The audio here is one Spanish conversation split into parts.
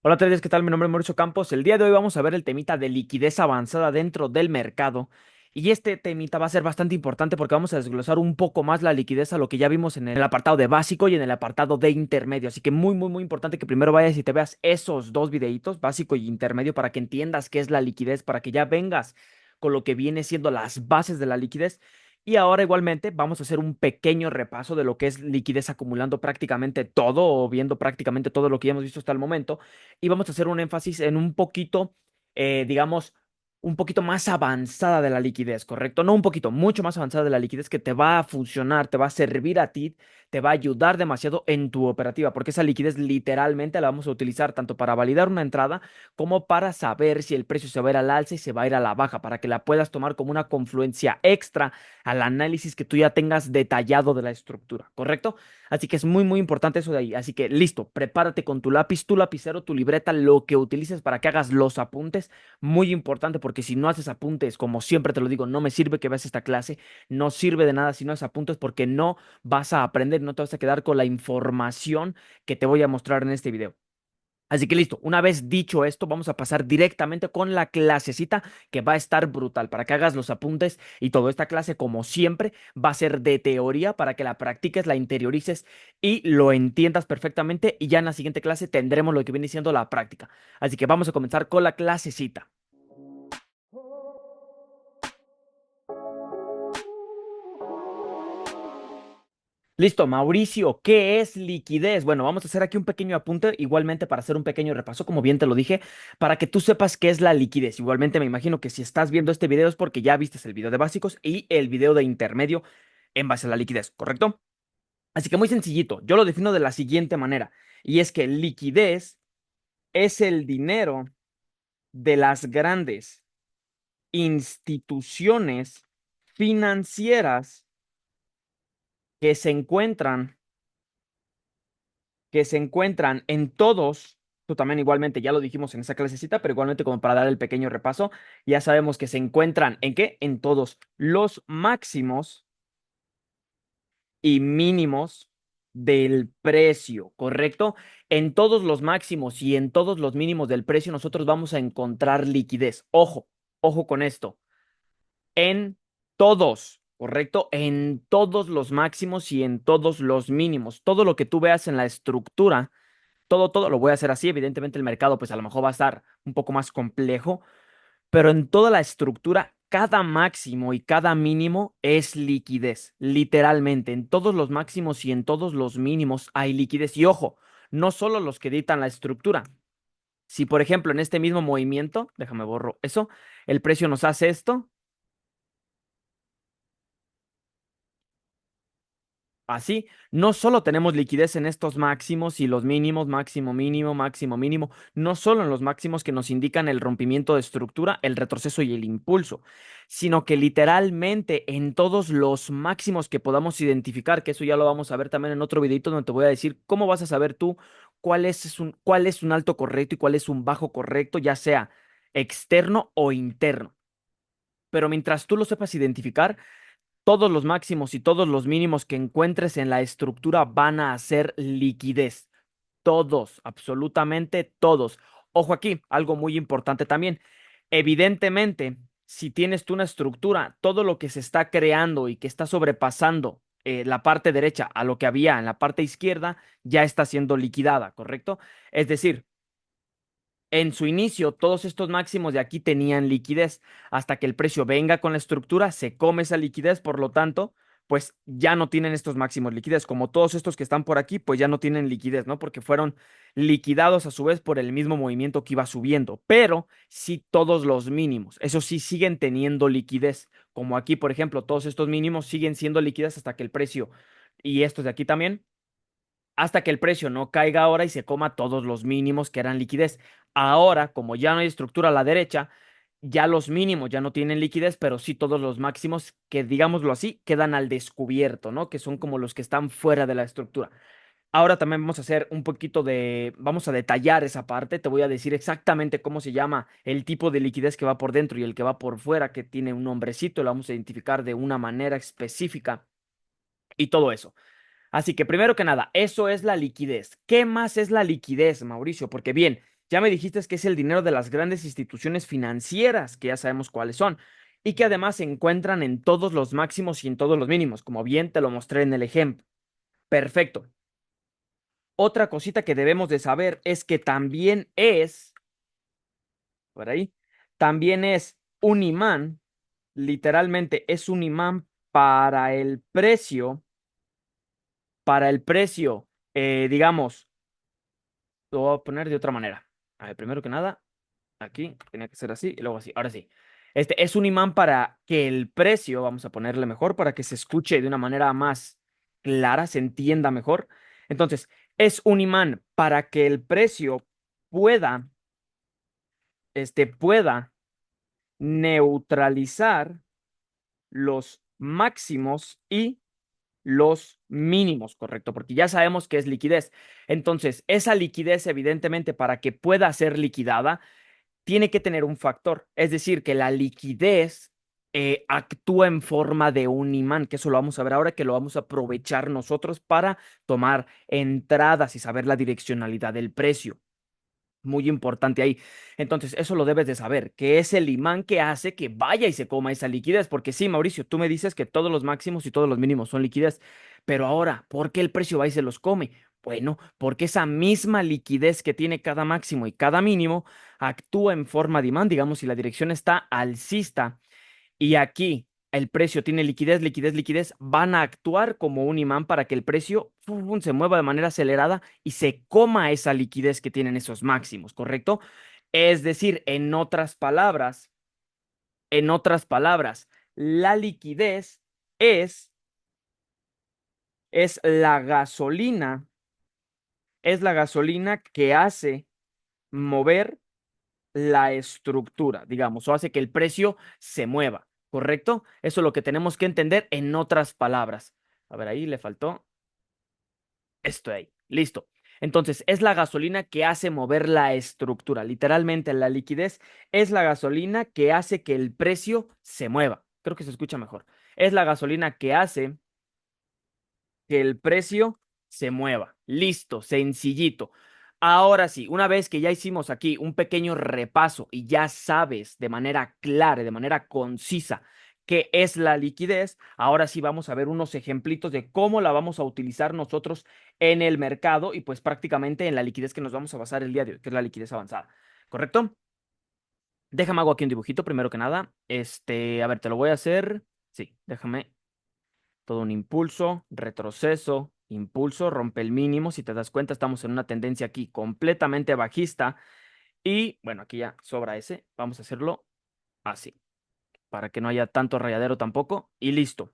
Hola, Traders, ¿qué tal? Mi nombre es Mauricio Campos. El día de hoy vamos a ver el temita de liquidez avanzada dentro del mercado. Y este temita va a ser bastante importante porque vamos a desglosar un poco más la liquidez a lo que ya vimos en el apartado de básico y en el apartado de intermedio. Así que muy importante que primero vayas y te veas esos dos videitos, básico y intermedio, para que entiendas qué es la liquidez, para que ya vengas con lo que viene siendo las bases de la liquidez. Y ahora igualmente vamos a hacer un pequeño repaso de lo que es liquidez acumulando prácticamente todo o viendo prácticamente todo lo que ya hemos visto hasta el momento y vamos a hacer un énfasis en un poquito, digamos, un poquito más avanzada de la liquidez, ¿correcto? No un poquito, mucho más avanzada de la liquidez que te va a funcionar, te va a servir a ti, te va a ayudar demasiado en tu operativa, porque esa liquidez literalmente la vamos a utilizar tanto para validar una entrada como para saber si el precio se va a ir al alza y se va a ir a la baja, para que la puedas tomar como una confluencia extra al análisis que tú ya tengas detallado de la estructura, ¿correcto? Así que es muy importante eso de ahí. Así que listo, prepárate con tu lápiz, tu lapicero, tu libreta, lo que utilices para que hagas los apuntes. Muy importante porque si no haces apuntes, como siempre te lo digo, no me sirve que veas esta clase, no sirve de nada si no haces apuntes porque no vas a aprender, no te vas a quedar con la información que te voy a mostrar en este video. Así que listo, una vez dicho esto, vamos a pasar directamente con la clasecita que va a estar brutal para que hagas los apuntes y toda esta clase, como siempre, va a ser de teoría para que la practiques, la interiorices y lo entiendas perfectamente y ya en la siguiente clase tendremos lo que viene siendo la práctica. Así que vamos a comenzar con la clasecita. Listo, Mauricio, ¿qué es liquidez? Bueno, vamos a hacer aquí un pequeño apunte, igualmente para hacer un pequeño repaso, como bien te lo dije, para que tú sepas qué es la liquidez. Igualmente me imagino que si estás viendo este video es porque ya viste el video de básicos y el video de intermedio en base a la liquidez, ¿correcto? Así que muy sencillito, yo lo defino de la siguiente manera, y es que liquidez es el dinero de las grandes instituciones financieras que se encuentran en todos, tú también igualmente ya lo dijimos en esa clasecita, pero igualmente como para dar el pequeño repaso, ya sabemos que se encuentran ¿en qué? En todos los máximos y mínimos del precio, ¿correcto? En todos los máximos y en todos los mínimos del precio nosotros vamos a encontrar liquidez. Ojo, ojo con esto. En todos, ¿correcto? En todos los máximos y en todos los mínimos. Todo lo que tú veas en la estructura todo lo voy a hacer así. Evidentemente el mercado pues a lo mejor va a estar un poco más complejo, pero en toda la estructura, cada máximo y cada mínimo es liquidez, literalmente. En todos los máximos y en todos los mínimos hay liquidez. Y ojo, no solo los que dictan la estructura. Si por ejemplo en este mismo movimiento, déjame borro eso, el precio nos hace esto. Así, no solo tenemos liquidez en estos máximos y los mínimos, máximo, mínimo, máximo, mínimo, no solo en los máximos que nos indican el rompimiento de estructura, el retroceso y el impulso, sino que literalmente en todos los máximos que podamos identificar, que eso ya lo vamos a ver también en otro videito donde te voy a decir cómo vas a saber tú cuál es un alto correcto y cuál es un bajo correcto, ya sea externo o interno. Pero mientras tú lo sepas identificar, todos los máximos y todos los mínimos que encuentres en la estructura van a hacer liquidez. Todos, absolutamente todos. Ojo aquí, algo muy importante también. Evidentemente, si tienes tú una estructura, todo lo que se está creando y que está sobrepasando la parte derecha a lo que había en la parte izquierda, ya está siendo liquidada, ¿correcto? Es decir, en su inicio, todos estos máximos de aquí tenían liquidez. Hasta que el precio venga con la estructura, se come esa liquidez, por lo tanto, pues ya no tienen estos máximos liquidez. Como todos estos que están por aquí, pues ya no tienen liquidez, ¿no? Porque fueron liquidados a su vez por el mismo movimiento que iba subiendo. Pero sí todos los mínimos, eso sí siguen teniendo liquidez. Como aquí, por ejemplo, todos estos mínimos siguen siendo liquidez hasta que el precio, y estos de aquí también hasta que el precio no caiga ahora y se coma todos los mínimos que eran liquidez. Ahora, como ya no hay estructura a la derecha, ya los mínimos ya no tienen liquidez, pero sí todos los máximos que, digámoslo así, quedan al descubierto, ¿no? Que son como los que están fuera de la estructura. Ahora también vamos a hacer un poquito vamos a detallar esa parte. Te voy a decir exactamente cómo se llama el tipo de liquidez que va por dentro y el que va por fuera, que tiene un nombrecito, lo vamos a identificar de una manera específica y todo eso. Así que primero que nada, eso es la liquidez. ¿Qué más es la liquidez, Mauricio? Porque bien, Ya me dijiste que es el dinero de las grandes instituciones financieras, que ya sabemos cuáles son, y que además se encuentran en todos los máximos y en todos los mínimos, como bien te lo mostré en el ejemplo. Perfecto. Otra cosita que debemos de saber es que también es, por ahí, también es un imán, literalmente es un imán para el precio, digamos, lo voy a poner de otra manera. A ver, primero que nada, aquí tenía que ser así y luego así. Ahora sí. Este es un imán para que el precio, vamos a ponerle mejor, para que se escuche de una manera más clara, se entienda mejor. Entonces, es un imán para que el precio pueda, pueda neutralizar los máximos y los mínimos, ¿correcto? Porque ya sabemos que es liquidez. Entonces, esa liquidez, evidentemente, para que pueda ser liquidada, tiene que tener un factor. Es decir, que la liquidez actúa en forma de un imán, que eso lo vamos a ver ahora, que lo vamos a aprovechar nosotros para tomar entradas y saber la direccionalidad del precio. Muy importante ahí. Entonces, eso lo debes de saber, que es el imán que hace que vaya y se coma esa liquidez. Porque sí, Mauricio, tú me dices que todos los máximos y todos los mínimos son liquidez. Pero ahora, ¿por qué el precio va y se los come? Bueno, porque esa misma liquidez que tiene cada máximo y cada mínimo actúa en forma de imán, digamos, si la dirección está alcista y aquí el precio tiene liquidez, liquidez, liquidez, van a actuar como un imán para que el precio se mueva de manera acelerada y se coma esa liquidez que tienen esos máximos, ¿correcto? Es decir, en otras palabras, la liquidez es, es la gasolina, es la gasolina que hace mover la estructura, digamos, o hace que el precio se mueva, ¿correcto? Eso es lo que tenemos que entender en otras palabras. A ver, ahí le faltó esto de ahí. Listo. Entonces, es la gasolina que hace mover la estructura. Literalmente, la liquidez es la gasolina que hace que el precio se mueva. Creo que se escucha mejor. Es la gasolina que hace que el precio se mueva. Listo, sencillito. Ahora sí, una vez que ya hicimos aquí un pequeño repaso y ya sabes de manera clara, de manera concisa qué es la liquidez, ahora sí vamos a ver unos ejemplitos de cómo la vamos a utilizar nosotros en el mercado y pues prácticamente en la liquidez que nos vamos a basar el día de hoy, que es la liquidez avanzada. ¿Correcto? Déjame hago aquí un dibujito primero que nada. A ver, te lo voy a hacer. Sí, déjame todo un impulso, retroceso, impulso, rompe el mínimo. Si te das cuenta, estamos en una tendencia aquí completamente bajista. Y bueno, aquí ya sobra ese. Vamos a hacerlo así, para que no haya tanto rayadero tampoco. Y listo.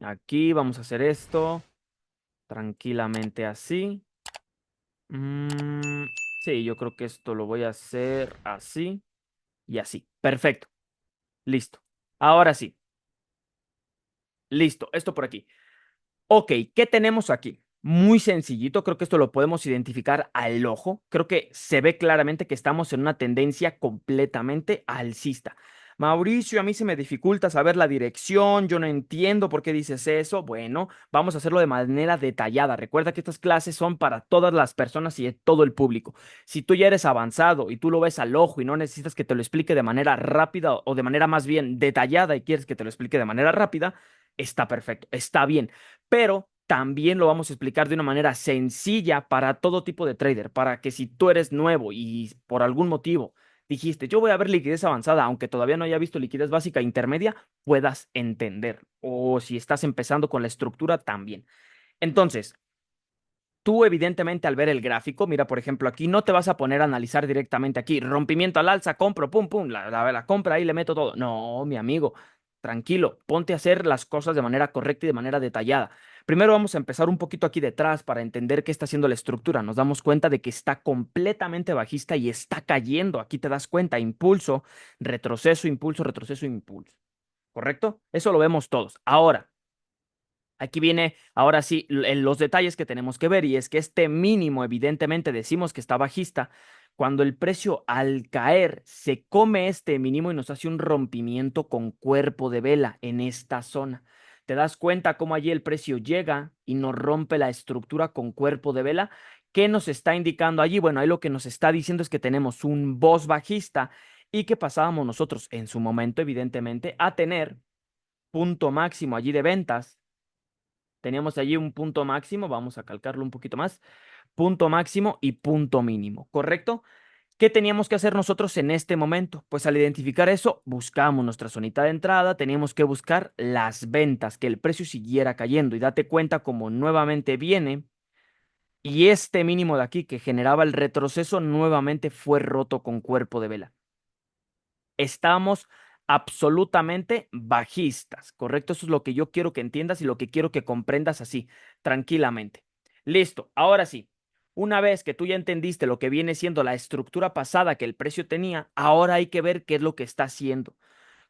Aquí vamos a hacer esto tranquilamente así. Mm, sí, yo creo que esto lo voy a hacer así y así. Perfecto. Listo. Ahora sí. Listo. Esto por aquí. Ok, ¿qué tenemos aquí? Muy sencillito, creo que esto lo podemos identificar al ojo. Creo que se ve claramente que estamos en una tendencia completamente alcista. Mauricio, a mí se me dificulta saber la dirección, yo no entiendo por qué dices eso. Bueno, vamos a hacerlo de manera detallada. Recuerda que estas clases son para todas las personas y de todo el público. Si tú ya eres avanzado y tú lo ves al ojo y no necesitas que te lo explique de manera rápida o de manera más bien detallada y quieres que te lo explique de manera rápida, está perfecto, está bien, pero también lo vamos a explicar de una manera sencilla para todo tipo de trader, para que si tú eres nuevo y por algún motivo dijiste, yo voy a ver liquidez avanzada, aunque todavía no haya visto liquidez básica e intermedia, puedas entender. O si estás empezando con la estructura, también. Entonces, tú evidentemente al ver el gráfico, mira, por ejemplo, aquí no te vas a poner a analizar directamente aquí, rompimiento al alza, compro, pum, pum, la compra ahí le meto todo. No, mi amigo, tranquilo, ponte a hacer las cosas de manera correcta y de manera detallada. Primero vamos a empezar un poquito aquí detrás para entender qué está haciendo la estructura. Nos damos cuenta de que está completamente bajista y está cayendo. Aquí te das cuenta, impulso, retroceso, impulso, retroceso, impulso. ¿Correcto? Eso lo vemos todos. Ahora. Aquí viene ahora sí los detalles que tenemos que ver y es que este mínimo evidentemente decimos que está bajista cuando el precio al caer se come este mínimo y nos hace un rompimiento con cuerpo de vela en esta zona. ¿Te das cuenta cómo allí el precio llega y nos rompe la estructura con cuerpo de vela? ¿Qué nos está indicando allí? Bueno, ahí lo que nos está diciendo es que tenemos un boss bajista y que pasábamos nosotros en su momento, evidentemente, a tener punto máximo allí de ventas. Teníamos allí un punto máximo, vamos a calcarlo un poquito más, punto máximo y punto mínimo, ¿correcto? ¿Qué teníamos que hacer nosotros en este momento? Pues al identificar eso, buscamos nuestra zonita de entrada, teníamos que buscar las ventas, que el precio siguiera cayendo y date cuenta como nuevamente viene y este mínimo de aquí que generaba el retroceso nuevamente fue roto con cuerpo de vela. Estamos absolutamente bajistas, ¿correcto? Eso es lo que yo quiero que entiendas y lo que quiero que comprendas así, tranquilamente. Listo, ahora sí. Una vez que tú ya entendiste lo que viene siendo la estructura pasada que el precio tenía, ahora hay que ver qué es lo que está haciendo.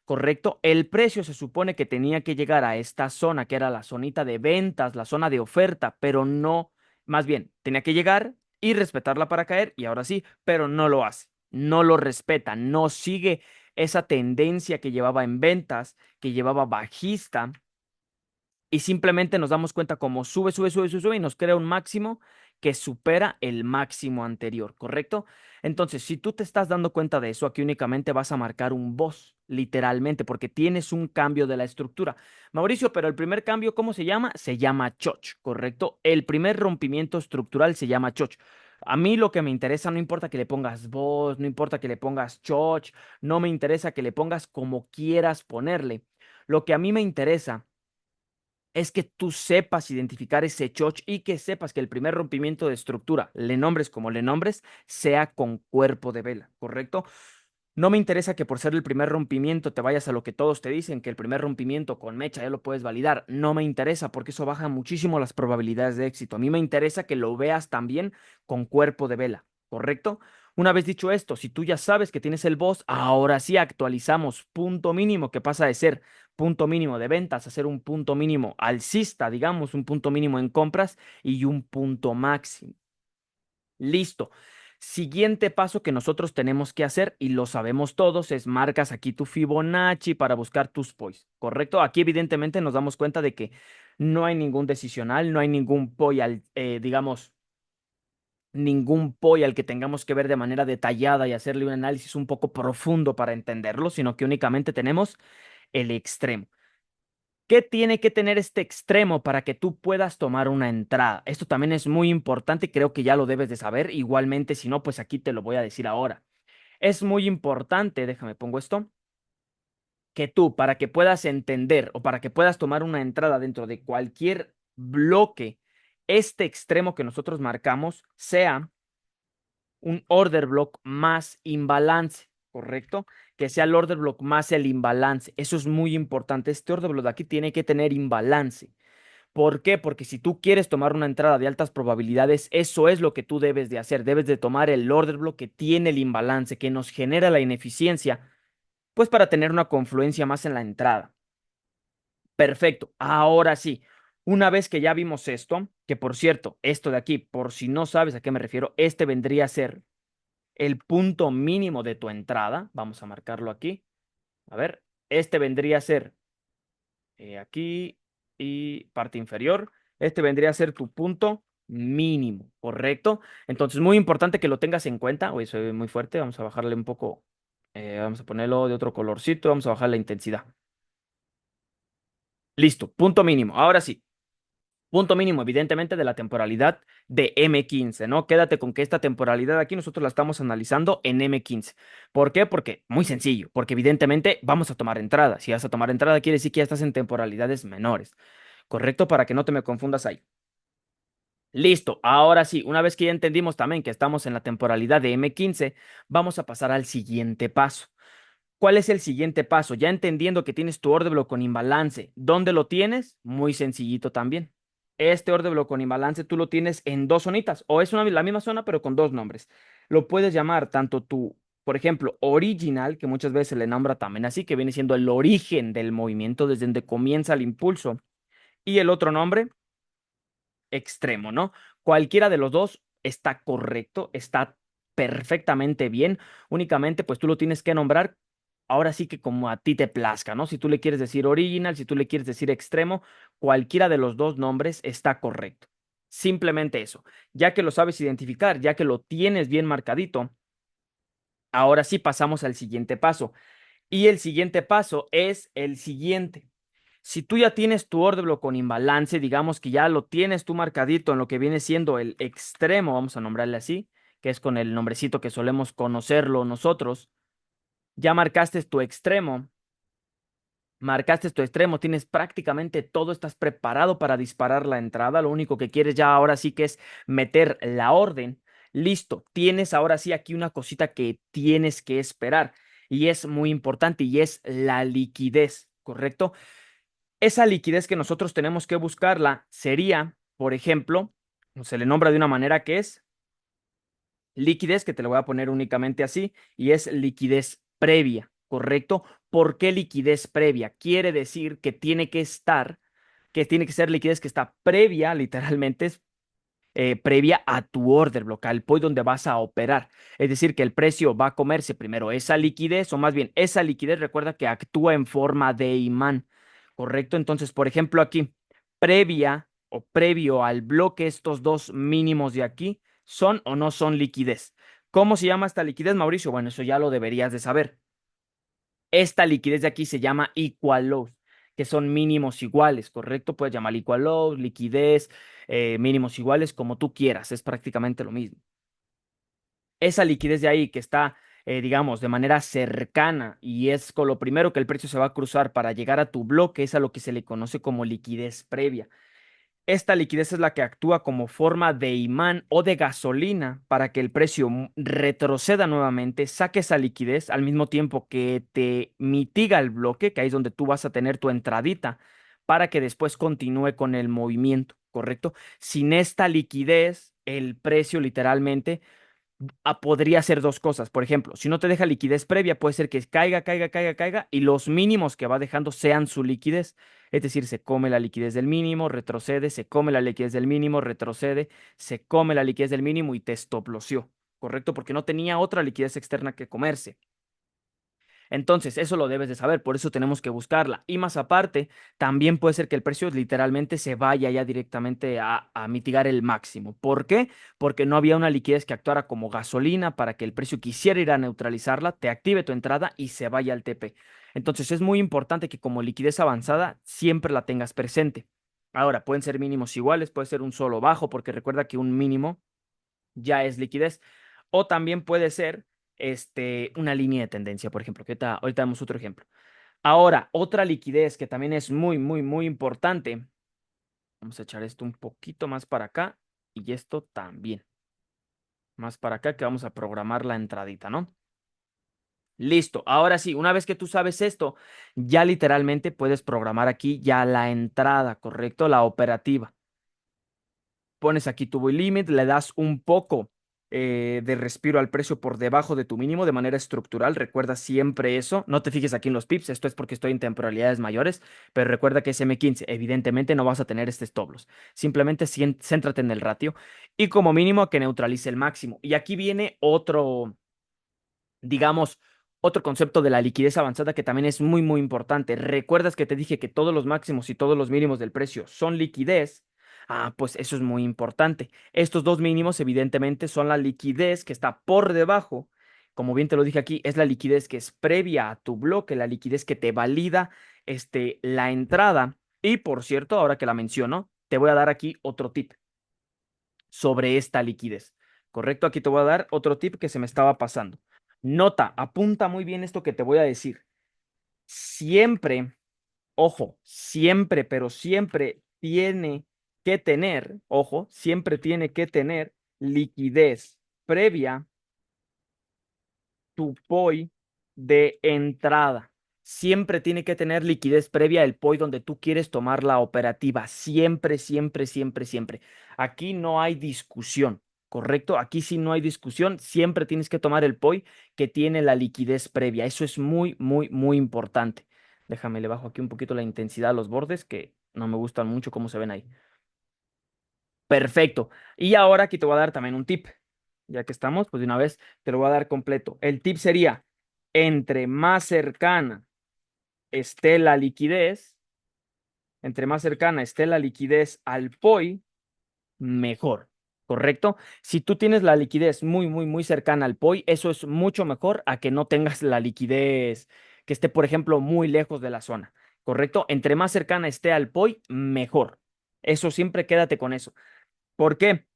¿Correcto? El precio se supone que tenía que llegar a esta zona, que era la zonita de ventas, la zona de oferta, pero no, más bien, tenía que llegar y respetarla para caer, y ahora sí, pero no lo hace, no lo respeta, no sigue esa tendencia que llevaba en ventas, que llevaba bajista, y simplemente nos damos cuenta como sube, sube, sube, sube, sube y nos crea un máximo que supera el máximo anterior, ¿correcto? Entonces, si tú te estás dando cuenta de eso, aquí únicamente vas a marcar un boss, literalmente, porque tienes un cambio de la estructura. Mauricio, pero el primer cambio, ¿cómo se llama? Se llama choch, ¿correcto? El primer rompimiento estructural se llama choch. A mí lo que me interesa, no importa que le pongas boss, no importa que le pongas choch, no me interesa que le pongas como quieras ponerle. Lo que a mí me interesa es que tú sepas identificar ese choch y que sepas que el primer rompimiento de estructura, le nombres como le nombres, sea con cuerpo de vela, ¿correcto? No me interesa que por ser el primer rompimiento te vayas a lo que todos te dicen, que el primer rompimiento con mecha ya lo puedes validar. No me interesa porque eso baja muchísimo las probabilidades de éxito. A mí me interesa que lo veas también con cuerpo de vela, ¿correcto? Una vez dicho esto, si tú ya sabes que tienes el boss, ahora sí actualizamos punto mínimo que pasa de ser punto mínimo de ventas a ser un punto mínimo alcista, digamos, un punto mínimo en compras y un punto máximo. Listo. Siguiente paso que nosotros tenemos que hacer, y lo sabemos todos, es marcas aquí tu Fibonacci para buscar tus POIs, ¿correcto? Aquí evidentemente nos damos cuenta de que no hay ningún decisional, no hay ningún POI, digamos, ningún POI al que tengamos que ver de manera detallada y hacerle un análisis un poco profundo para entenderlo, sino que únicamente tenemos el extremo. ¿Qué tiene que tener este extremo para que tú puedas tomar una entrada? Esto también es muy importante y creo que ya lo debes de saber. Igualmente, si no, pues aquí te lo voy a decir ahora. Es muy importante, déjame pongo esto, que tú, para que puedas entender o para que puedas tomar una entrada dentro de cualquier bloque, este extremo que nosotros marcamos sea un order block más imbalance, ¿correcto? Que sea el order block más el imbalance. Eso es muy importante. Este order block de aquí tiene que tener imbalance. ¿Por qué? Porque si tú quieres tomar una entrada de altas probabilidades, eso es lo que tú debes de hacer. Debes de tomar el order block que tiene el imbalance, que nos genera la ineficiencia, pues para tener una confluencia más en la entrada. Perfecto. Ahora sí, una vez que ya vimos esto, que por cierto, esto de aquí, por si no sabes a qué me refiero, este vendría a ser el punto mínimo de tu entrada. Vamos a marcarlo aquí. A ver, este vendría a ser aquí y parte inferior. Este vendría a ser tu punto mínimo, ¿correcto? Entonces, muy importante que lo tengas en cuenta. Hoy se ve muy fuerte. Vamos a bajarle un poco. Vamos a ponerlo de otro colorcito. Vamos a bajar la intensidad. Listo, punto mínimo. Ahora sí. Punto mínimo, evidentemente, de la temporalidad de M15, ¿no? Quédate con que esta temporalidad aquí nosotros la estamos analizando en M15. ¿Por qué? Porque, muy sencillo, porque evidentemente vamos a tomar entrada. Si vas a tomar entrada, quiere decir que ya estás en temporalidades menores. ¿Correcto? Para que no te me confundas ahí. Listo, ahora sí, una vez que ya entendimos también que estamos en la temporalidad de M15, vamos a pasar al siguiente paso. ¿Cuál es el siguiente paso? Ya entendiendo que tienes tu order block con imbalance, ¿dónde lo tienes? Muy sencillito también. Este order block con imbalance tú lo tienes en dos zonitas, o es la misma zona, pero con dos nombres. Lo puedes llamar tanto tu, por ejemplo, original, que muchas veces se le nombra también así, que viene siendo el origen del movimiento desde donde comienza el impulso, y el otro nombre extremo, ¿no? Cualquiera de los dos está correcto, está perfectamente bien. Únicamente, pues tú lo tienes que nombrar ahora sí que como a ti te plazca, ¿no? Si tú le quieres decir original, si tú le quieres decir extremo, cualquiera de los dos nombres está correcto. Simplemente eso. Ya que lo sabes identificar, ya que lo tienes bien marcadito, ahora sí pasamos al siguiente paso. Y el siguiente paso es el siguiente. Si tú ya tienes tu order block con imbalance, digamos que ya lo tienes tú marcadito en lo que viene siendo el extremo, vamos a nombrarle así, que es con el nombrecito que solemos conocerlo nosotros, ya marcaste tu extremo, tienes prácticamente todo, estás preparado para disparar la entrada, lo único que quieres ya ahora sí que es meter la orden. Listo, tienes ahora sí aquí una cosita que tienes que esperar y es muy importante y es la liquidez, ¿correcto? Esa liquidez que nosotros tenemos que buscarla sería, por ejemplo, se le nombra de una manera que es liquidez, que te lo voy a poner únicamente así, y es liquidez previa, ¿correcto? ¿Por qué liquidez previa? Quiere decir que tiene que ser liquidez que está previa, literalmente, previa a tu order block, al point donde vas a operar. Es decir, que el precio va a comerse primero esa liquidez, o más bien, esa liquidez recuerda que actúa en forma de imán, ¿correcto? Entonces, por ejemplo, aquí, previa o previo al bloque, estos dos mínimos de aquí, ¿son o no son liquidez? ¿Cómo se llama esta liquidez, Mauricio? Bueno, eso ya lo deberías de saber. Esta liquidez de aquí se llama equal lows, que son mínimos iguales, ¿correcto? Puedes llamar equal lows, liquidez, mínimos iguales, como tú quieras, es prácticamente lo mismo. Esa liquidez de ahí que está, digamos, de manera cercana y es con lo primero que el precio se va a cruzar para llegar a tu bloque, es a lo que se le conoce como liquidez previa. Esta liquidez es la que actúa como forma de imán o de gasolina para que el precio retroceda nuevamente, saque esa liquidez al mismo tiempo que te mitiga el bloque, que ahí es donde tú vas a tener tu entradita, para que después continúe con el movimiento, ¿correcto? Sin esta liquidez, el precio literalmente podría hacer dos cosas. Por ejemplo, si no te deja liquidez previa, puede ser que caiga, caiga, caiga, caiga y los mínimos que va dejando sean su liquidez. Es decir, se come la liquidez del mínimo, retrocede, se come la liquidez del mínimo, retrocede, se come la liquidez del mínimo y te stop lossió, ¿correcto? Porque no tenía otra liquidez externa que comerse. Entonces, eso lo debes de saber, por eso tenemos que buscarla. Y más aparte, también puede ser que el precio literalmente se vaya ya directamente a mitigar el máximo. ¿Por qué? Porque no había una liquidez que actuara como gasolina para que el precio quisiera ir a neutralizarla, te active tu entrada y se vaya al TP. Entonces, es muy importante que como liquidez avanzada siempre la tengas presente. Ahora, pueden ser mínimos iguales, puede ser un solo bajo, porque recuerda que un mínimo ya es liquidez. O también puede ser una línea de tendencia, por ejemplo, que ahorita damos otro ejemplo. Ahora, otra liquidez que también es muy, muy, muy importante. Vamos a echar esto un poquito más para acá y esto también. Más para acá que vamos a programar la entradita, ¿no? Listo. Ahora sí, una vez que tú sabes esto, ya literalmente puedes programar aquí ya la entrada, ¿correcto? La operativa. Pones aquí tu buy limit, le das un poco de respiro al precio por debajo de tu mínimo de manera estructural. Recuerda siempre eso. No te fijes aquí en los pips, esto es porque estoy en temporalidades mayores, pero recuerda que es M15. Evidentemente no vas a tener este stop loss. Simplemente céntrate en el ratio y como mínimo que neutralice el máximo. Y aquí viene otro, digamos, otro concepto de la liquidez avanzada que también es muy, muy importante. ¿Recuerdas que te dije que todos los máximos y todos los mínimos del precio son liquidez? Ah, pues eso es muy importante. Estos dos mínimos, evidentemente, son la liquidez que está por debajo. Como bien te lo dije aquí, es la liquidez que es previa a tu bloque, la liquidez que te valida la entrada. Y por cierto, ahora que la menciono, te voy a dar aquí otro tip sobre esta liquidez. ¿Correcto? Aquí te voy a dar otro tip que se me estaba pasando. Nota, apunta muy bien esto que te voy a decir. Siempre, ojo, siempre, pero siempre tiene que tener, ojo, siempre tiene que tener liquidez previa tu POI de entrada. Siempre tiene que tener liquidez previa el POI donde tú quieres tomar la operativa. Siempre, siempre, siempre, siempre. Aquí no hay discusión, ¿correcto? Aquí sí no hay discusión. Siempre tienes que tomar el POI que tiene la liquidez previa. Eso es muy, muy, muy importante. Déjame, le bajo aquí un poquito la intensidad a los bordes que no me gustan mucho cómo se ven ahí. Perfecto. Y ahora aquí te voy a dar también un tip. Ya que estamos, pues de una vez te lo voy a dar completo. El tip sería, entre más cercana esté la liquidez, entre más cercana esté la liquidez al POI, mejor, ¿correcto? Si tú tienes la liquidez muy, muy, muy cercana al POI, eso es mucho mejor a que no tengas la liquidez que esté, por ejemplo, muy lejos de la zona, ¿correcto? Entre más cercana esté al POI, mejor. Eso siempre quédate con eso. ¿Por qué?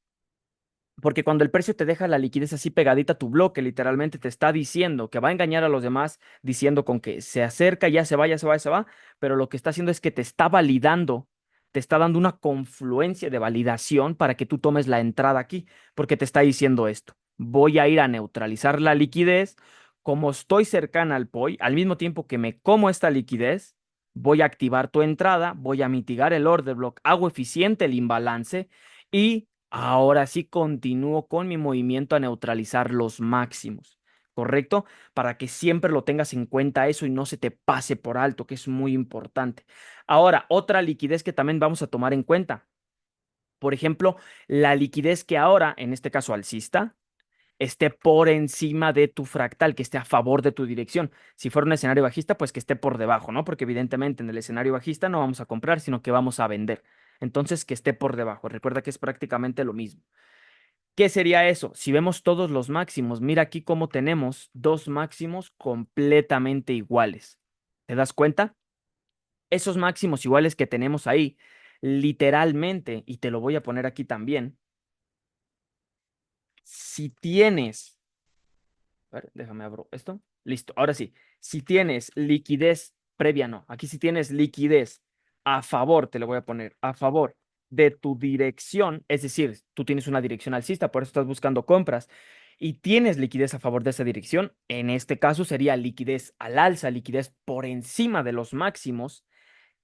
Porque cuando el precio te deja la liquidez así pegadita a tu bloque, literalmente te está diciendo que va a engañar a los demás, diciendo con que se acerca, ya se va, ya se va, ya se va, pero lo que está haciendo es que te está validando, te está dando una confluencia de validación para que tú tomes la entrada aquí, porque te está diciendo esto. Voy a ir a neutralizar la liquidez, como estoy cercana al POI, al mismo tiempo que me como esta liquidez, voy a activar tu entrada, voy a mitigar el order block, hago eficiente el imbalance y ahora sí continúo con mi movimiento a neutralizar los máximos, ¿correcto? Para que siempre lo tengas en cuenta eso y no se te pase por alto, que es muy importante. Ahora, otra liquidez que también vamos a tomar en cuenta. Por ejemplo, la liquidez que ahora, en este caso alcista, esté por encima de tu fractal, que esté a favor de tu dirección. Si fuera un escenario bajista, pues que esté por debajo, ¿no? Porque evidentemente en el escenario bajista no vamos a comprar, sino que vamos a vender. Entonces, que esté por debajo. Recuerda que es prácticamente lo mismo. ¿Qué sería eso? Si vemos todos los máximos, mira aquí cómo tenemos dos máximos completamente iguales. ¿Te das cuenta? Esos máximos iguales que tenemos ahí, literalmente, y te lo voy a poner aquí también, si tienes, a ver, déjame abro esto. Listo, ahora sí, si tienes liquidez previa, no, aquí si tienes liquidez a favor, te lo voy a poner, a favor de tu dirección, es decir, tú tienes una dirección alcista, por eso estás buscando compras y tienes liquidez a favor de esa dirección, en este caso sería liquidez al alza, liquidez por encima de los máximos.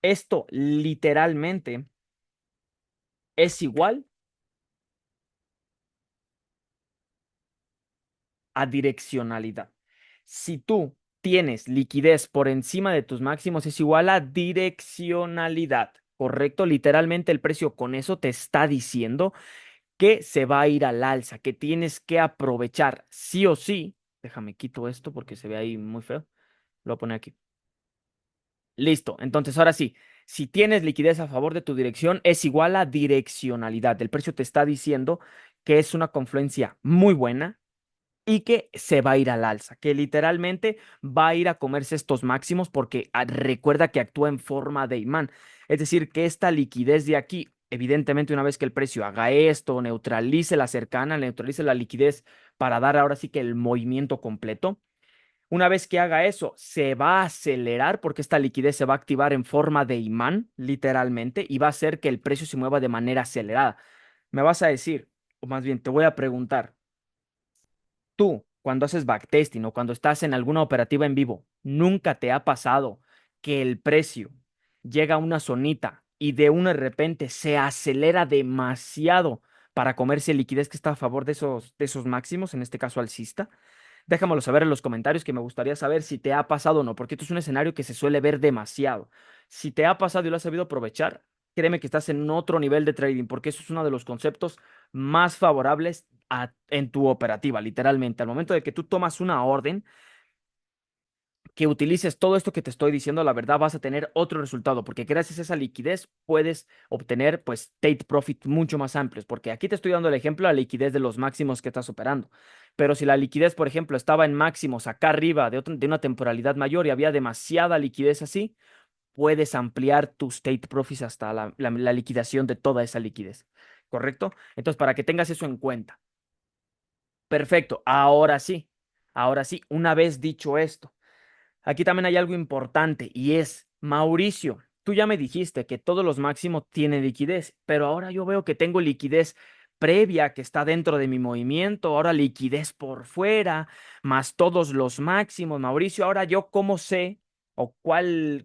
Esto literalmente es igual a direccionalidad. Si tú tienes liquidez por encima de tus máximos, es igual a direccionalidad, ¿correcto? Literalmente el precio con eso te está diciendo que se va a ir al alza, que tienes que aprovechar sí o sí. Déjame quito esto porque se ve ahí muy feo. Lo voy a poner aquí. Listo. Entonces, ahora sí, si tienes liquidez a favor de tu dirección, es igual a direccionalidad. El precio te está diciendo que es una confluencia muy buena y que se va a ir al alza, que literalmente va a ir a comerse estos máximos porque recuerda que actúa en forma de imán. Es decir, que esta liquidez de aquí, evidentemente una vez que el precio haga esto, neutralice la cercana, neutralice la liquidez para dar ahora sí que el movimiento completo. Una vez que haga eso, se va a acelerar porque esta liquidez se va a activar en forma de imán, literalmente, y va a hacer que el precio se mueva de manera acelerada. Me vas a decir, o más bien te voy a preguntar, tú, cuando haces backtesting o cuando estás en alguna operativa en vivo, ¿nunca te ha pasado que el precio llega a una zonita y de repente se acelera demasiado para comerse liquidez que está a favor de esos máximos, en este caso alcista? Déjamelo saber en los comentarios que me gustaría saber si te ha pasado o no, porque esto es un escenario que se suele ver demasiado. Si te ha pasado y lo has sabido aprovechar, créeme que estás en otro nivel de trading, porque eso es uno de los conceptos más favorables en tu operativa, literalmente. Al momento de que tú tomas una orden, que utilices todo esto que te estoy diciendo, la verdad vas a tener otro resultado, porque gracias a esa liquidez puedes obtener pues take profit mucho más amplios, porque aquí te estoy dando el ejemplo de la liquidez de los máximos que estás operando. Pero si la liquidez, por ejemplo, estaba en máximos acá arriba de una temporalidad mayor y había demasiada liquidez así, puedes ampliar tus take profits hasta la liquidación de toda esa liquidez. ¿Correcto? Entonces, para que tengas eso en cuenta. Perfecto. Ahora sí, una vez dicho esto. Aquí también hay algo importante y es, Mauricio, tú ya me dijiste que todos los máximos tienen liquidez, pero ahora yo veo que tengo liquidez previa que está dentro de mi movimiento, ahora liquidez por fuera, más todos los máximos, Mauricio, ahora yo cómo sé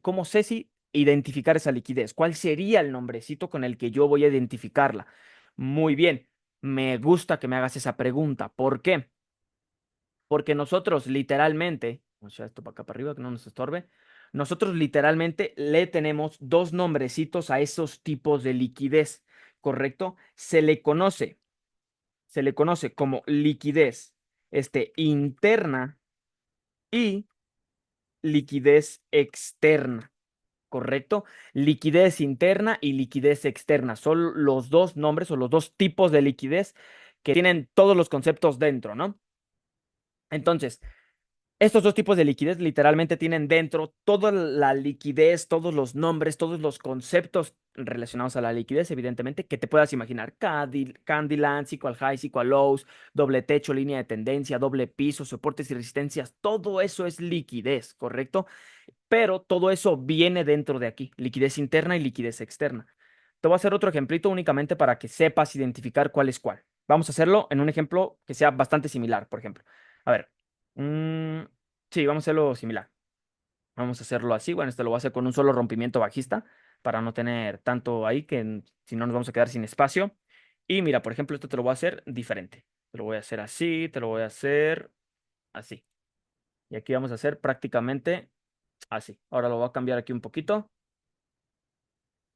cómo sé si identificar esa liquidez, cuál sería el nombrecito con el que yo voy a identificarla. Muy bien, me gusta que me hagas esa pregunta. ¿Por qué? Porque nosotros literalmente, o sea, esto para acá para arriba que no nos estorbe, nosotros literalmente le tenemos dos nombrecitos a esos tipos de liquidez, ¿correcto? Se le conoce como liquidez interna y liquidez externa. ¿correcto? Liquidez interna y liquidez externa. Son los dos nombres o los dos tipos de liquidez que tienen todos los conceptos dentro, ¿no? Entonces, estos dos tipos de liquidez literalmente tienen dentro toda la liquidez, todos los nombres, todos los conceptos relacionados a la liquidez, evidentemente, que te puedas imaginar. Candyland, SQL High, SQL Lows, doble techo, línea de tendencia, doble piso, soportes y resistencias. Todo eso es liquidez, ¿correcto? Pero todo eso viene dentro de aquí, liquidez interna y liquidez externa. Te voy a hacer otro ejemplito únicamente para que sepas identificar cuál es cuál. Vamos a hacerlo en un ejemplo que sea bastante similar, por ejemplo. A ver, mm, sí, vamos a hacerlo similar. Vamos a hacerlo así. Bueno, este lo voy a hacer con un solo rompimiento bajista para no tener tanto ahí que si no nos vamos a quedar sin espacio. Y mira, por ejemplo, esto te lo voy a hacer diferente. Te lo voy a hacer así, te lo voy a hacer así. Y aquí vamos a hacer prácticamente así. Ahora lo voy a cambiar aquí un poquito.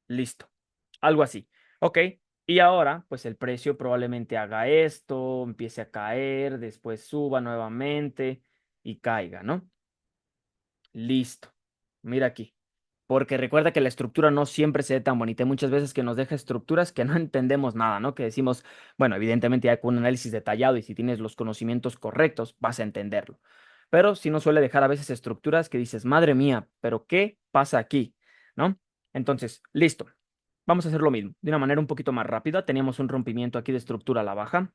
Listo. Algo así. Ok. Y ahora, pues el precio probablemente haga esto, empiece a caer, después suba nuevamente y caiga, ¿no? Listo. Mira aquí. Porque recuerda que la estructura no siempre se ve tan bonita. Hay muchas veces que nos deja estructuras que no entendemos nada, ¿no? Que decimos, bueno, evidentemente ya con un análisis detallado y si tienes los conocimientos correctos, vas a entenderlo. Pero sí nos suele dejar a veces estructuras que dices, madre mía, pero ¿qué pasa aquí? ¿No? Entonces, listo. Vamos a hacer lo mismo, de una manera un poquito más rápida. Teníamos un rompimiento aquí de estructura a la baja,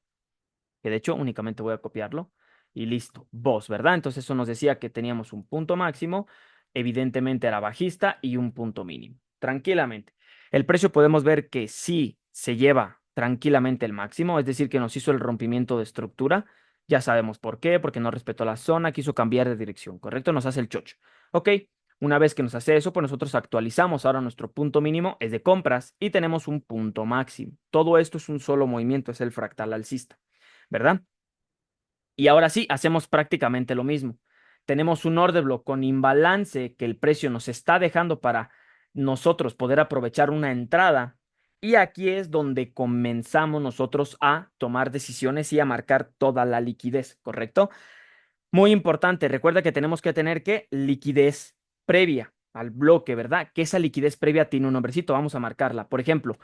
que de hecho únicamente voy a copiarlo y listo, vos, ¿verdad? Entonces eso nos decía que teníamos un punto máximo, evidentemente era bajista y un punto mínimo, tranquilamente. El precio podemos ver que sí se lleva tranquilamente el máximo, es decir, que nos hizo el rompimiento de estructura. Ya sabemos por qué, porque no respetó la zona, quiso cambiar de dirección, ¿correcto? Nos hace el chocho. Ok, una vez que nos hace eso, pues nosotros actualizamos ahora nuestro punto mínimo, es de compras, y tenemos un punto máximo. Todo esto es un solo movimiento, es el fractal alcista. ¿Verdad? Y ahora sí, hacemos prácticamente lo mismo. Tenemos un order block con imbalance que el precio nos está dejando para nosotros poder aprovechar una entrada. Y aquí es donde comenzamos nosotros a tomar decisiones y a marcar toda la liquidez, ¿correcto? Muy importante, recuerda que tenemos que tener que liquidez previa al bloque, ¿verdad? Que esa liquidez previa tiene un nombrecito, vamos a marcarla. Por ejemplo,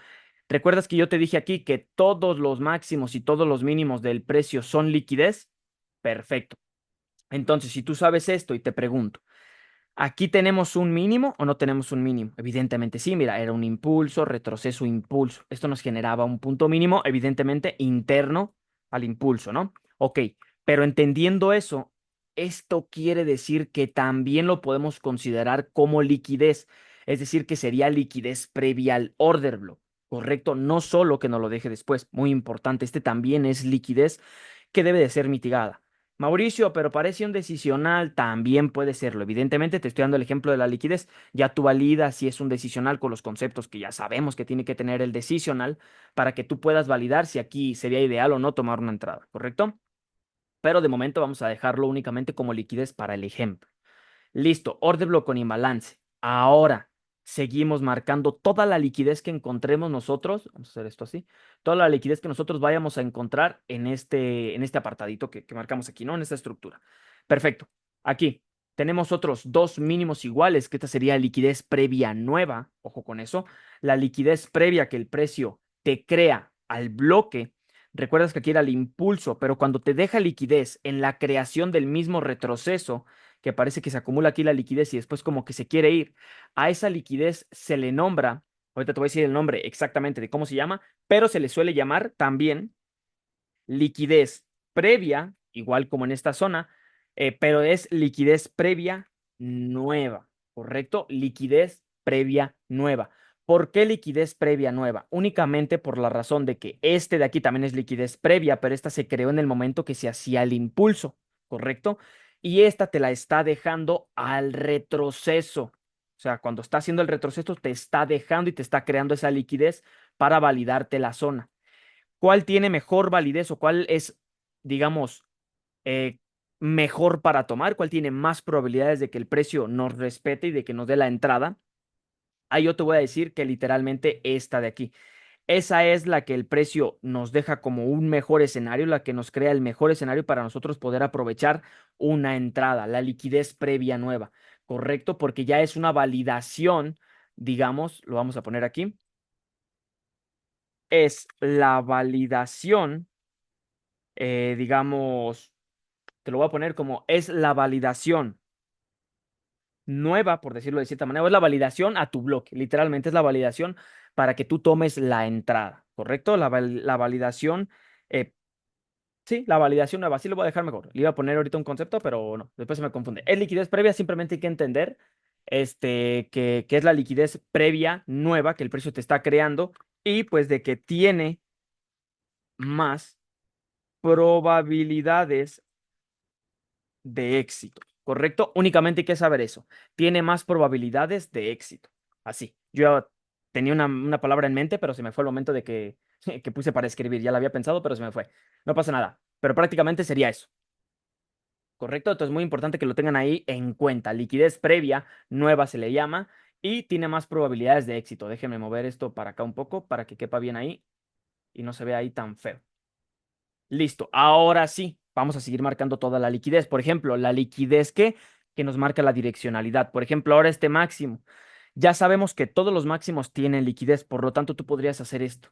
¿recuerdas que yo te dije aquí que todos los máximos y todos los mínimos del precio son liquidez? Perfecto. Entonces, si tú sabes esto y te pregunto, ¿aquí tenemos un mínimo o no tenemos un mínimo? Evidentemente sí, mira, era un impulso, retroceso, impulso. Esto nos generaba un punto mínimo, evidentemente interno al impulso, ¿no? Ok, pero entendiendo eso, esto quiere decir que también lo podemos considerar como liquidez, es decir, que sería liquidez previa al order block, ¿correcto? No solo que nos lo deje después, muy importante, este también es liquidez que debe de ser mitigada. Mauricio, pero parece un decisional, también puede serlo. Evidentemente, te estoy dando el ejemplo de la liquidez. Ya tú validas si es un decisional con los conceptos que ya sabemos que tiene que tener el decisional para que tú puedas validar si aquí sería ideal o no tomar una entrada, ¿correcto? Pero de momento vamos a dejarlo únicamente como liquidez para el ejemplo. Listo, order block con imbalance. Ahora seguimos marcando toda la liquidez que encontremos nosotros. Vamos a hacer esto así. Toda la liquidez que nosotros vayamos a encontrar en este apartadito que marcamos aquí, ¿no? En esta estructura. Perfecto. Aquí tenemos otros dos mínimos iguales, que esta sería liquidez previa nueva. Ojo con eso. La liquidez previa que el precio te crea al bloque. Recuerdas que aquí era el impulso, pero cuando te deja liquidez en la creación del mismo retroceso, que parece que se acumula aquí la liquidez y después como que se quiere ir. A esa liquidez se le nombra, ahorita te voy a decir el nombre exactamente de cómo se llama, pero se le suele llamar también liquidez previa, igual como en esta zona, pero es liquidez previa nueva, ¿correcto? Liquidez previa nueva. ¿Por qué liquidez previa nueva? Únicamente por la razón de que este de aquí también es liquidez previa, pero esta se creó en el momento que se hacía el impulso, ¿correcto? Y esta te la está dejando al retroceso. O sea, cuando está haciendo el retroceso, te está dejando y te está creando esa liquidez para validarte la zona. ¿Cuál tiene mejor validez o cuál es, digamos, eh, mejor para tomar? ¿Cuál tiene más probabilidades de que el precio nos respete y de que nos dé la entrada? Ahí yo te voy a decir que literalmente esta de aquí. Esa es la que el precio nos deja como un mejor escenario, la que nos crea el mejor escenario para nosotros poder aprovechar una entrada, la liquidez previa nueva, ¿correcto? Porque ya es una validación digamos, lo vamos a poner aquí, es la validación, digamos, te lo voy a poner como es la validación nueva, por decirlo de cierta manera, o es la validación a tu bloque, literalmente es la validación para que tú tomes la entrada, ¿correcto? La validación, eh, sí, la validación nueva, sí lo voy a dejar mejor. Le iba a poner ahorita un concepto, pero no, después se me confunde. Es liquidez previa, simplemente hay que entender que es la liquidez previa nueva que el precio te está creando y pues de que tiene más probabilidades de éxito, ¿correcto? Únicamente hay que saber eso. Tiene más probabilidades de éxito. Así. Yo tenía una palabra en mente, pero se me fue el momento de que puse para escribir. Ya la había pensado, pero se me fue. No pasa nada. Pero prácticamente sería eso. ¿Correcto? Entonces es muy importante que lo tengan ahí en cuenta. Liquidez previa, nueva se le llama, y tiene más probabilidades de éxito. Déjenme mover esto para acá un poco para que quepa bien ahí y no se vea ahí tan feo. Listo, ahora sí, vamos a seguir marcando toda la liquidez. Por ejemplo, la liquidez que nos marca la direccionalidad. Por ejemplo, ahora este máximo. Ya sabemos que todos los máximos tienen liquidez, por lo tanto tú podrías hacer esto.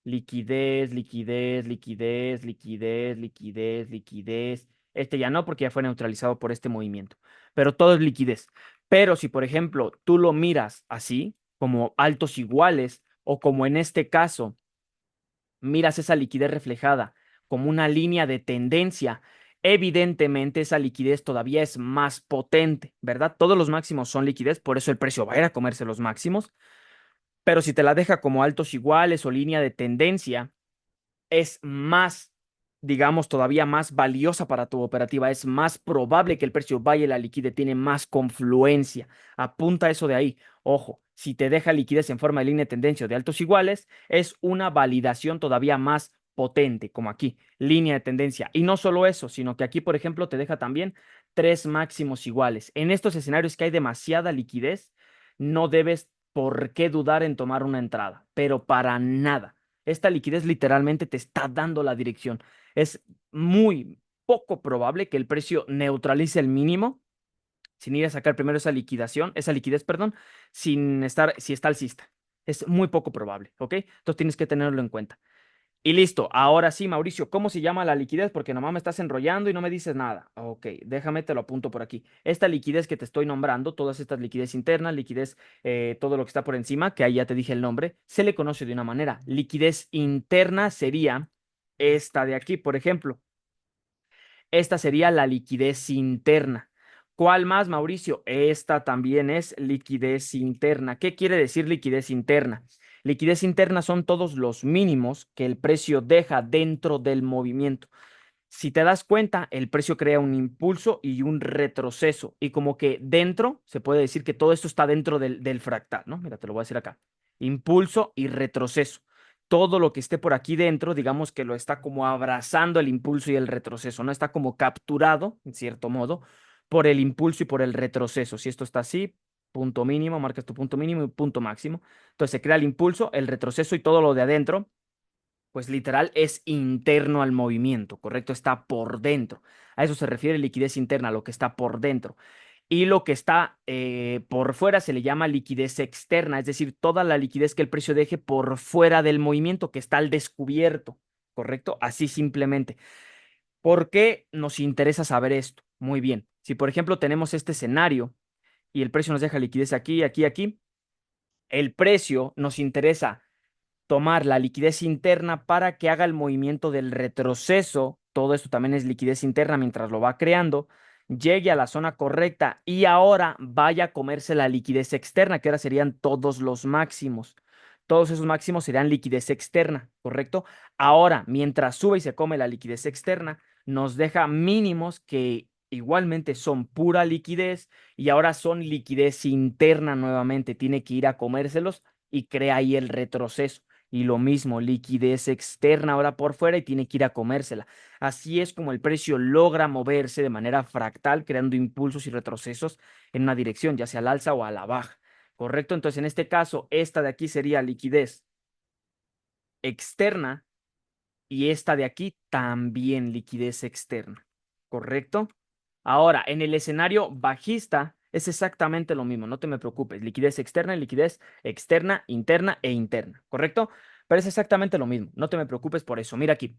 Liquidez, liquidez, liquidez, liquidez, liquidez, liquidez. Este ya no, porque ya fue neutralizado por este movimiento. Pero todo es liquidez. Pero si, por ejemplo, tú lo miras así, como altos iguales, o como en este caso miras esa liquidez reflejada como una línea de tendencia, evidentemente esa liquidez todavía es más potente, ¿verdad? Todos los máximos son liquidez, por eso el precio va a ir a comerse los máximos, pero si te la deja como altos iguales o línea de tendencia, es más, digamos, todavía más valiosa para tu operativa. Es más probable que el precio vaya y la liquidez tiene más confluencia. Apunta eso de ahí. Ojo, si te deja liquidez en forma de línea de tendencia o de altos iguales, es una validación todavía más potente, como aquí, línea de tendencia. Y no solo eso, sino que aquí, por ejemplo, te deja también tres máximos iguales. En estos escenarios que hay demasiada liquidez, no debes por qué dudar en tomar una entrada, pero para nada. Esta liquidez literalmente te está dando la dirección. Es muy poco probable que el precio neutralice el mínimo sin ir a sacar primero esa liquidez, perdón, si está alcista. Es muy poco probable, ¿ok? Entonces tienes que tenerlo en cuenta. Y listo, ahora sí, Mauricio, ¿cómo se llama la liquidez? Porque nomás me estás enrollando y no me dices nada. Ok, déjame, te lo apunto por aquí. Esta liquidez que te estoy nombrando, todas estas liquidez interna, liquidez, todo lo que está por encima, que ahí ya te dije el nombre, se le conoce de una manera. Liquidez interna sería esta de aquí, por ejemplo. Esta sería la liquidez interna. ¿Cuál más, Mauricio? Esta también es liquidez interna. ¿Qué quiere decir liquidez interna? Liquidez interna son todos los mínimos que el precio deja dentro del movimiento. Si te das cuenta, el precio crea un impulso y un retroceso. Y como que dentro, se puede decir que todo esto está dentro del fractal, ¿no? Mira, te lo voy a decir acá. Impulso y retroceso. Todo lo que esté por aquí dentro, digamos que lo está como abrazando el impulso y el retroceso, ¿no? Está como capturado, en cierto modo, por el impulso y por el retroceso. Si esto está así, punto mínimo, marcas tu punto mínimo y punto máximo. Entonces se crea el impulso, el retroceso y todo lo de adentro pues literal es interno al movimiento, ¿correcto? Está por dentro. A eso se refiere liquidez interna, lo que está por dentro. Y lo que está por fuera se le llama liquidez externa, es decir, toda la liquidez que el precio deje por fuera del movimiento, que está al descubierto, ¿correcto? Así simplemente. ¿Por qué nos interesa saber esto? Muy bien. Si, por ejemplo, tenemos este escenario y el precio nos deja liquidez aquí, aquí, aquí, el precio nos interesa tomar la liquidez interna para que haga el movimiento del retroceso. Todo esto también es liquidez interna mientras lo va creando, llegue a la zona correcta y ahora vaya a comerse la liquidez externa, que ahora serían todos los máximos. Todos esos máximos serían liquidez externa, ¿correcto? Ahora, mientras sube y se come la liquidez externa, nos deja mínimos que igualmente son pura liquidez y ahora son liquidez interna nuevamente. Tiene que ir a comérselos y crea ahí el retroceso. Y lo mismo, liquidez externa ahora por fuera y tiene que ir a comérsela. Así es como el precio logra moverse de manera fractal, creando impulsos y retrocesos en una dirección, ya sea al alza o a la baja. ¿Correcto? Entonces, en este caso, esta de aquí sería liquidez externa y esta de aquí también liquidez externa. ¿Correcto? Ahora, en el escenario bajista, Es exactamente lo mismo, no te me preocupes. Liquidez externa, interna e interna, ¿correcto? Pero es exactamente lo mismo, no te me preocupes por eso. Mira aquí,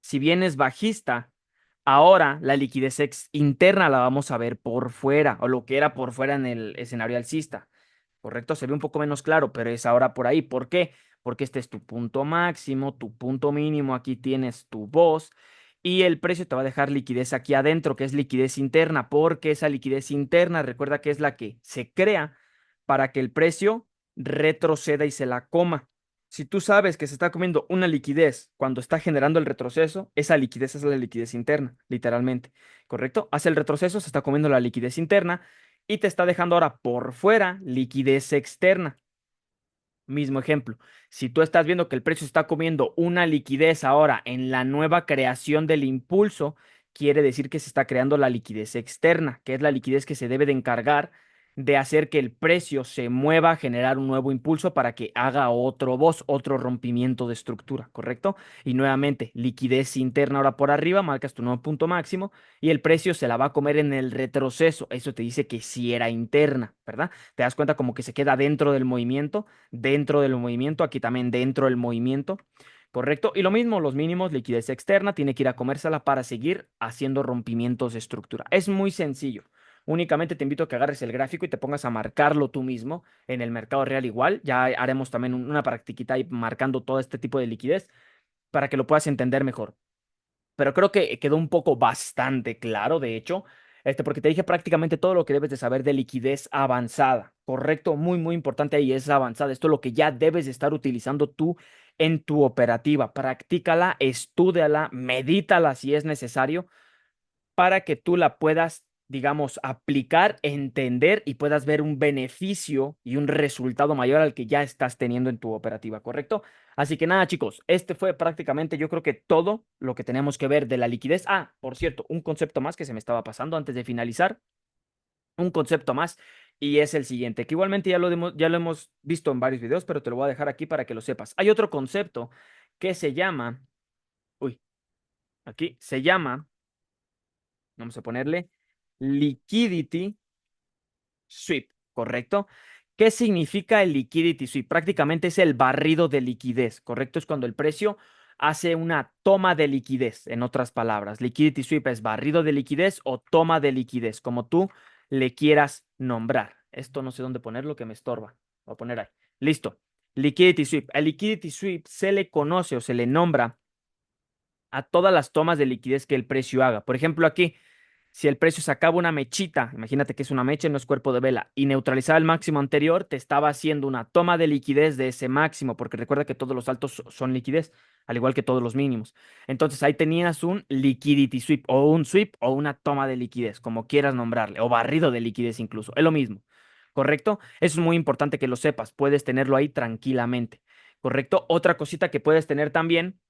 si bien es bajista, ahora la interna la vamos a ver por fuera, o lo que era por fuera en el escenario alcista. ¿Correcto? Se ve un poco menos claro, pero es ahora por ahí. ¿Por qué? Porque este es tu punto máximo, tu punto mínimo, aquí tienes tu voz y el precio te va a dejar liquidez aquí adentro, que es liquidez interna, porque esa liquidez interna, recuerda que es la que se crea para que el precio retroceda y se la coma. Si tú sabes que se está comiendo una liquidez cuando está generando el retroceso, esa liquidez es la liquidez interna, literalmente, ¿correcto? Hace el retroceso, se está comiendo la liquidez interna y te está dejando ahora por fuera liquidez externa. Mismo ejemplo, si tú estás viendo que el precio está comiendo una liquidez ahora en la nueva creación del impulso, quiere decir que se está creando la liquidez externa, que es la liquidez que se debe de encargar de hacer que el precio se mueva a generar un nuevo impulso para que haga otro voz, otro rompimiento de estructura, ¿correcto? Y nuevamente, liquidez interna ahora por arriba, marcas tu nuevo punto máximo y el precio se la va a comer en el retroceso. Eso te dice que sí era interna, ¿verdad? Te das cuenta como que se queda dentro del movimiento, aquí también dentro del movimiento, ¿correcto? Y lo mismo, los mínimos, liquidez externa, tiene que ir a comérsela para seguir haciendo rompimientos de estructura. Es muy sencillo. Únicamente te invito a que agarres el gráfico y te pongas a marcarlo tú mismo en el mercado real igual. Ya haremos también una practiquita ahí marcando todo este tipo de liquidez para que lo puedas entender mejor. Pero creo que quedó un poco bastante claro, de hecho, porque te dije prácticamente todo lo que debes de saber de liquidez avanzada, ¿correcto? Muy, muy importante ahí es la avanzada. Esto es lo que ya debes de estar utilizando tú en tu operativa. Practícala, estúdiala, medítala si es necesario para que tú la puedas, digamos, aplicar, entender y puedas ver un beneficio y un resultado mayor al que ya estás teniendo en tu operativa, ¿correcto? Así que nada, chicos, este fue prácticamente yo creo que todo lo que tenemos que ver de la liquidez. Ah, por cierto, un concepto más que se me estaba pasando antes de finalizar, un concepto más. Y es el siguiente, que igualmente ya lo hemos visto en varios videos, pero te lo voy a dejar aquí para que lo sepas. Hay otro concepto que se llama, uy, aquí se llama, vamos a ponerle liquidity sweep, ¿correcto? ¿Qué significa el liquidity sweep? Prácticamente es el barrido de liquidez, ¿correcto? Es cuando el precio hace una toma de liquidez, en otras palabras. Liquidity sweep es barrido de liquidez o toma de liquidez, como tú le quieras nombrar. Esto no sé dónde ponerlo, que me estorba. Voy a poner ahí. Listo. Liquidity sweep. El liquidity sweep se le conoce o se le nombra a todas las tomas de liquidez que el precio haga. Por ejemplo, aquí si el precio sacaba una mechita, imagínate que es una mecha, no es cuerpo de vela, y neutralizaba el máximo anterior, te estaba haciendo una toma de liquidez de ese máximo, porque recuerda que todos los altos son liquidez, al igual que todos los mínimos. Entonces ahí tenías un liquidity sweep o una toma de liquidez, como quieras nombrarle, o barrido de liquidez incluso, es lo mismo, ¿correcto? Eso es muy importante que lo sepas, puedes tenerlo ahí tranquilamente, ¿correcto? Otra cosita que puedes tener también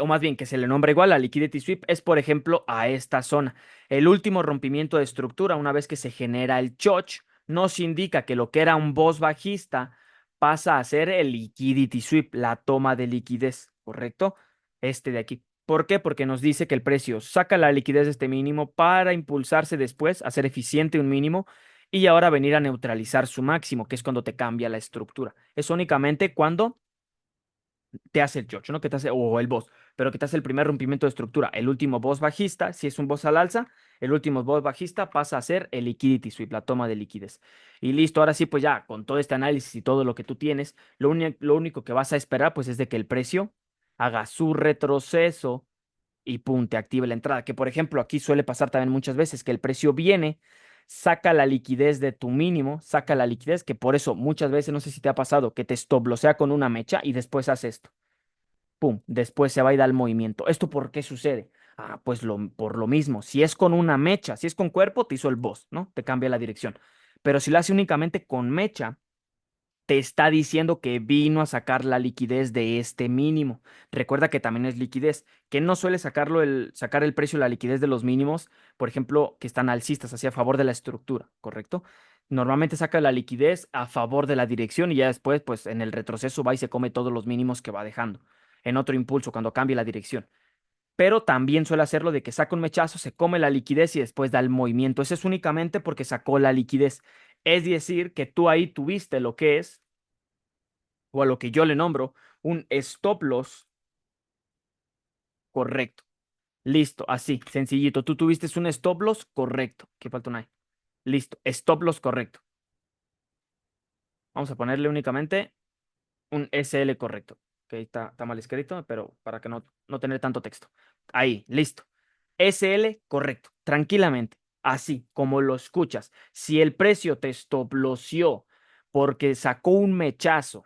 o más bien que se le nombra igual a liquidity sweep, es por ejemplo a esta zona. El último rompimiento de estructura, una vez que se genera el choch, nos indica que lo que era un boss bajista pasa a ser el liquidity sweep, la toma de liquidez, ¿correcto? Este de aquí. ¿Por qué? Porque nos dice que el precio saca la liquidez de este mínimo para impulsarse después, hacer eficiente un mínimo y ahora venir a neutralizar su máximo, que es cuando te cambia la estructura. Es únicamente cuando te hace el chocho, ¿no? Que te hace, o el boss, pero que te hace el primer rompimiento de estructura. El último boss bajista, si es un boss al alza, el último boss bajista pasa a ser el liquidity sweep, la toma de liquidez. Y listo, ahora sí, pues ya, con todo este análisis y todo lo que tú tienes, lo único que vas a esperar, pues es de que el precio haga su retroceso y pum, te active la entrada. Que por ejemplo, aquí suele pasar también muchas veces que el precio viene, saca la liquidez de tu mínimo, saca la liquidez, que por eso muchas veces, no sé si te ha pasado, que te stop lossea con una mecha y después hace esto. Pum, después se va y da el movimiento. ¿Esto por qué sucede? Ah, pues por lo mismo. Si es con una mecha, si es con cuerpo, te hizo el boss, ¿no? Te cambia la dirección. Pero si lo hace únicamente con mecha, te está diciendo que vino a sacar la liquidez de este mínimo. Recuerda que también es liquidez, que no suele sacar el precio, la liquidez de los mínimos, por ejemplo, que están alcistas, así a favor de la estructura, ¿correcto? Normalmente saca la liquidez a favor de la dirección y ya después, pues en el retroceso va y se come todos los mínimos que va dejando. En otro impulso, cuando cambie la dirección. pero también suele hacerlo de que saca un mechazo, se come la liquidez y después da el movimiento. Eso es únicamente porque sacó la liquidez. Es decir, que tú ahí tuviste lo que es, o a lo que yo le nombro, un stop loss correcto. Listo, así, sencillito. Tú tuviste un stop loss correcto. ¿Qué falta una I? Listo, stop loss correcto. Vamos a ponerle únicamente un SL correcto. Ok, está mal escrito, pero para que no tener tanto texto. Ahí, listo. SL correcto, tranquilamente, así como lo escuchas. Si el precio te stop lossió porque sacó un mechazo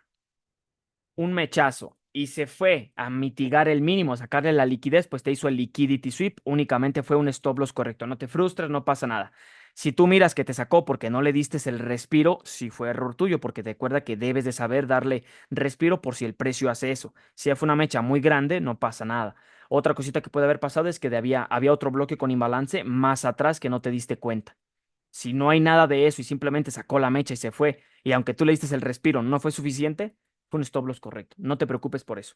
y se fue a mitigar el mínimo, a sacarle la liquidez, pues te hizo el liquidity sweep, únicamente fue un stop loss correcto. No te frustres, no pasa nada. Si tú miras que te sacó porque no le diste el respiro, sí fue error tuyo, porque recuerda que debes de saber darle respiro por si el precio hace eso. Si ya fue una mecha muy grande, no pasa nada. Otra cosita que puede haber pasado es que había otro bloque con imbalance más atrás que no te diste cuenta. Si no hay nada de eso y simplemente sacó la mecha y se fue, y aunque tú le diste el respiro, no fue suficiente, fue un stop loss correcto. No te preocupes por eso.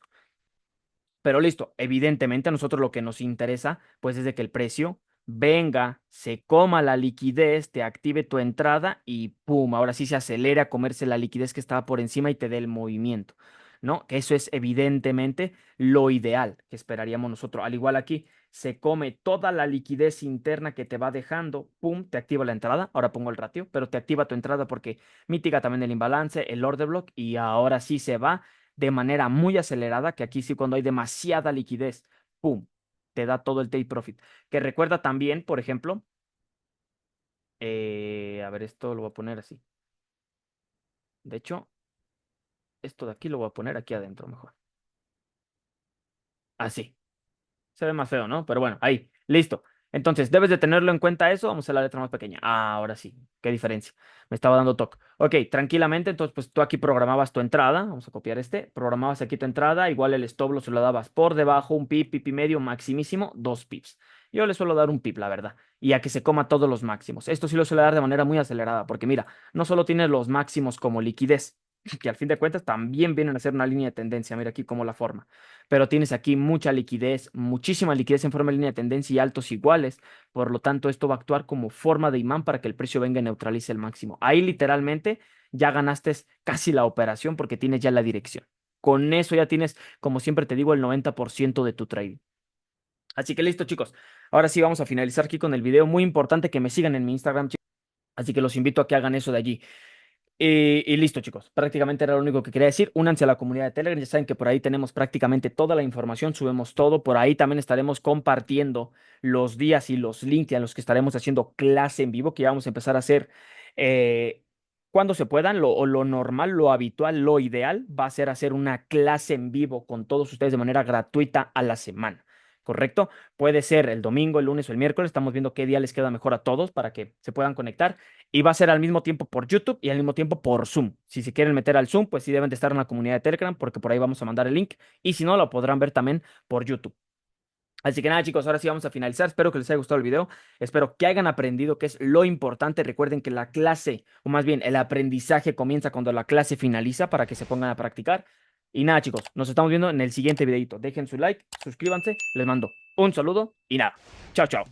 Pero listo, evidentemente a nosotros lo que nos interesa, pues es de que el precio venga, se coma la liquidez, te active tu entrada y pum, ahora sí se acelera a comerse la liquidez que estaba por encima y te dé el movimiento, ¿no? Que eso es evidentemente lo ideal que esperaríamos nosotros. Al igual aquí, se come toda la liquidez interna que te va dejando, pum, te activa la entrada. Ahora pongo el ratio, pero te activa tu entrada porque mitiga también el imbalance, el order block y ahora sí se va de manera muy acelerada, que aquí sí cuando hay demasiada liquidez, ¡pum!, te da todo el take profit. Que recuerda también, por ejemplo, a ver, esto lo voy a poner así. De hecho, esto de aquí lo voy a poner aquí adentro mejor. Así. Se ve más feo, ¿no? Pero bueno, ahí, listo. Entonces, debes de tenerlo en cuenta eso. Vamos a la letra más pequeña. Ah, ahora sí. Qué diferencia. Me estaba dando toque. Ok, tranquilamente. Entonces, pues tú aquí programabas tu entrada. Vamos a copiar este. Programabas aquí tu entrada. Igual el stop loss se lo dabas por debajo, un pip, pip y medio, maximísimo, 2 pips. Yo le suelo dar un pip, la verdad. Y a que se coma todos los máximos. Esto sí lo suele dar de manera muy acelerada. Porque mira, no solo tienes los máximos como liquidez, que al fin de cuentas también vienen a ser una línea de tendencia. Mira aquí cómo la forma, pero tienes aquí mucha liquidez, muchísima liquidez en forma de línea de tendencia y altos iguales. Por lo tanto, esto va a actuar como forma de imán para que el precio venga y neutralice el máximo. Ahí literalmente ya ganaste casi la operación porque tienes ya la dirección. Con eso ya tienes, como siempre te digo, el 90% de tu trading. Así que listo, chicos. Ahora sí vamos a finalizar aquí con el video. Muy importante que me sigan en mi Instagram, chicos. Así que los invito a que hagan eso de allí. Y listo, chicos. Prácticamente era lo único que quería decir. Únanse a la comunidad de Telegram. Ya saben que por ahí tenemos prácticamente toda la información. Subimos todo. Por ahí también estaremos compartiendo los días y los links a los que estaremos haciendo clase en vivo, que ya vamos a empezar a hacer cuando se puedan. O lo normal, lo habitual, lo ideal va a ser hacer una clase en vivo con todos ustedes de manera gratuita a la semana. ¿Correcto? Puede ser el domingo, el lunes o el miércoles. Estamos viendo qué día les queda mejor a todos para que se puedan conectar. Y va a ser al mismo tiempo por YouTube y al mismo tiempo por Zoom. Si se quieren meter al Zoom, pues sí deben de estar en la comunidad de Telegram porque por ahí vamos a mandar el link. Y si no, lo podrán ver también por YouTube. Así que nada, chicos, ahora sí vamos a finalizar. Espero que les haya gustado el video. Espero que hayan aprendido que es lo importante. Recuerden que la clase, o más bien el aprendizaje comienza cuando la clase finaliza para que se pongan a practicar. Y nada, chicos, nos estamos viendo en el siguiente videito. Dejen su like, suscríbanse, les mando un saludo y nada. Chao, chao.